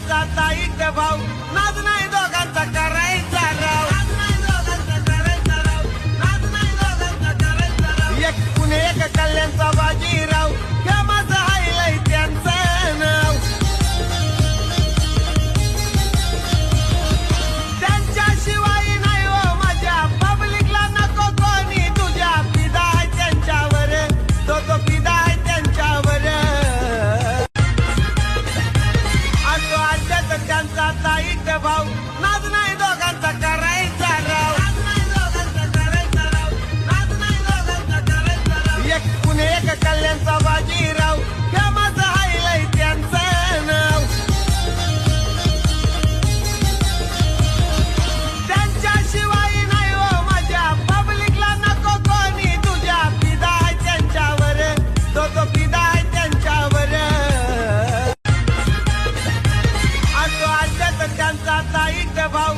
त्यांचा ताईत भाऊ, नाद नाही दोघांचा करायचा राव, नाद नाही दोघांचा करायचा राव, नाद नाही दोघांचा करायचा राव. एक पुणे एक कल्याणचा बाजीराव, हे माझं हायलय त्यांचं नाव. त्यांच्याशिवाय नाही हो माझ्या पब्लिकला नको कोणी, तुझ्या फिदा आहे त्यांच्यावर, तो फिदा आहे त्यांच्यावर. असो आज्यात त्यांचा ताईत भाऊ, नाद नाही दोघांचा करायचा राव, नाद नाही दोघांचा करायचा राव, नाद नाही दोघांचा करायचा राव. एक पुणे एक कल्याणचा बाजीराव, हे माझं हायलय त्यांचं नाव. त्यांच्याशिवाय नाही हो माझ्या पब्लिकला नको कोणी, तुझ्या फिदा आहे त्यांच्यावर, तो फिदा आहे त्यांच्यावर. असो आज्यात त्यांचा ताईत भाऊ,